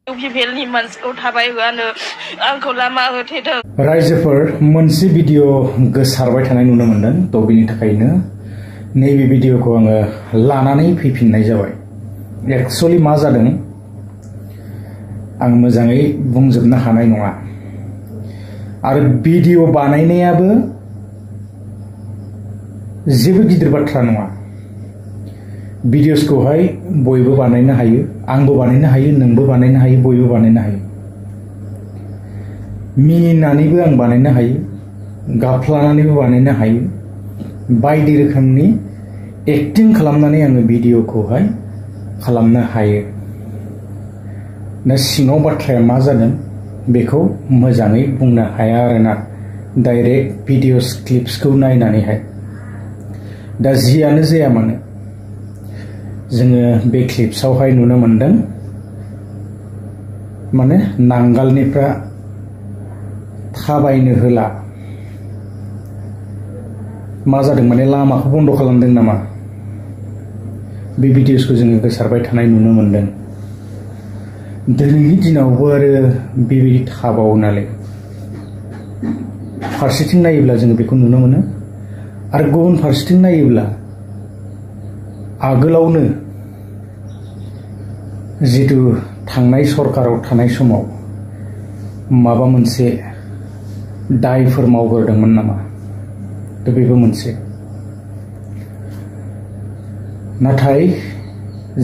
इउपिपिएलनि मानसिखौ थाबाय होआनो आंखौ लामा होथेदों। रायजोफोर मोनसे भिडिअ गोसारबाय थानाय नुनो मोनदों तो बेनि थाखायनो नैबे भिडिअखौ आङो लानानै फैफिननाय जाबाय। एक्चुअली मा जादों आं मोजाङै बुंजोबनो हानाय नङा आरो भिडिअ बानायनायाबो जेबो गिदिर बाथ्रा नङा। भिडिअसखौहाय बयबो बानायनो हायो, आंबो बानायनो हायो, नोंबो बानायनो हायो, बयबो बानायनो हायो। मिनिनानैबो आं बानायनो हायो, गाफ्लानानैबो बानायनो हायो, बायदि रोखोमनि एक्टिं खालामनानै आङो भिडिअखौहाय खालामनो हायो। दा सिङाव बाथ्राया मा जादों बेखौ मोजाङै बुंनो हाया आरोना, डाइरेक्ट भिडिअस क्लिप्सखौ नायनानैहाय। दा जियानो जाया मानो जोङो बे क्लिप्सआवहाय नुनो मोनदों माने नांगालनिफ्राय थाबायनो होला। मा जादों माने लामाखौ बन्द खालामदों नामा, बे भिडिअसखौ जोङो गोसारबाय थानाय नुनो मोनदों। दिनैनि दिनावबो आरो बेबायदि थाबावो नालाय, फारसेथिं नायोब्ला जोङो बेखौ नुनो मोनो आरो गुबुन फारसेथिं नायोब्ला आगोलावनो जितु थांनाय सरकाराव थानाय समाव माबा मोनसे दायफोर मावग्रोदोंमोन नामा, दा बेबो मोनसे। नाथाय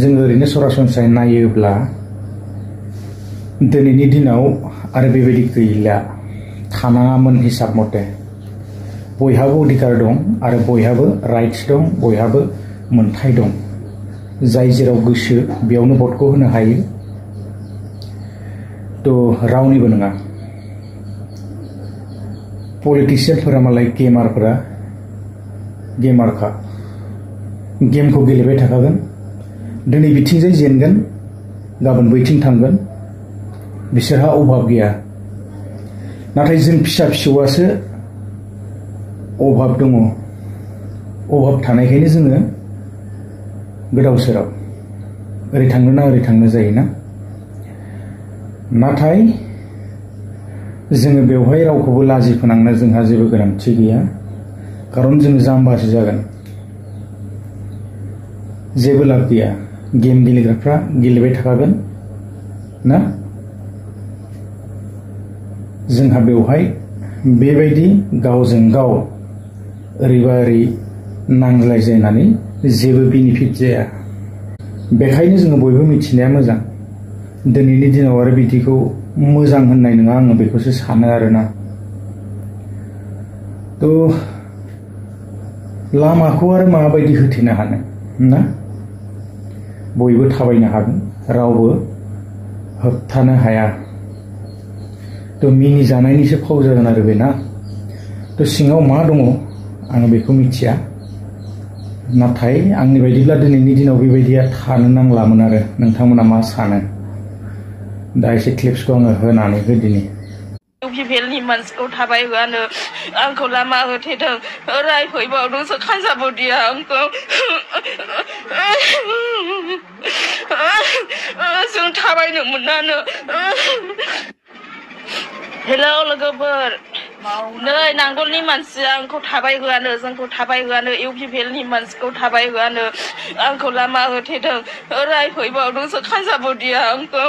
जोङो ओरैनो सरासनस्रायै नायोब्ला दिनैनि दिनाव आरो बेबायदि गैला, थानाङामोन हिसाब मथे। बयहाबो अधिकार दं आरो बयहाबो राइट्स दं, बयहाबो मोनथाय दं। जाय जेराव गोसो बेयावनो भटखौ होनो हायो, तो रावनिबो नङा। पलिटिशियानफोरा मालाय गेमारखा, गेमखौ गेलेबाय थाखागोन। दिनै बिथिंजाय जेनगोन, गाबोन बैथिं थांगोन, बिसोरहा अभाब गैया। नाथाय जों फिसा फिसौआसो अभाब दङ। अभाब थानायखायनो जोङो गोदाव सोराव ओरै थांनो ना ओरै थांनो जायोना। नाथाय जोङो बेवहाय रावखौबो लाजि फोनांनो जोंहा जेबो गोनांथि गैया, खारन जों जाम्बासो जागोन, जेबो लाब गैया। गेम गेलेग्राफ्रा गेलेबाय थाखागोन ना। जोंहा बेवहाय बेबायदि गावजों गाव ओरैबा ओरै नांज्लायजायनानै जेबो बेनिफिट जाया। बेखायनो जोङो बयबो मिथिनाया मोजां। दिनैनि दिनाव आरो बिदिखौ मोजां होननाय नङा, आङो बेखौसो सानो आरोना। तो लामाखौ आरो माबायदि होथेनो हानो ना, बयबो थाबायनो हागोन, रावबो होबथानो हाया। तो मिनिजानायनिसो फाव जागोन आरो बेना। तो सिङाव मा दङ आङो बेखौ मिथिया, नाथाय आंनि बायदिब्ला दिनैनि दिनाव बेबायदिया थानो नांलामोन आरो। नोंथांमोना मा सानो? दा एसे क्लिप्सखौ आङो होनानै होदिनि। इउपिपिएलनि मानसिखौ थाबाय होआनो आंखौ लामा होथेदों, रायफैबावदोंसो खानसाबुदिया आंखौ। जों थाबायनो मोनानो। हेलौ लोगोफोर, नै नांगलनि मानसिया आंखौ थाबाय होआनो, जोंखौ थाबाय होआनो, इउपिपिएलनि मानसिखौ थाबाय होआनो आंखौ लामा होथेदों, रायफैबावदोंसो खानसाबुदिया आंखौ।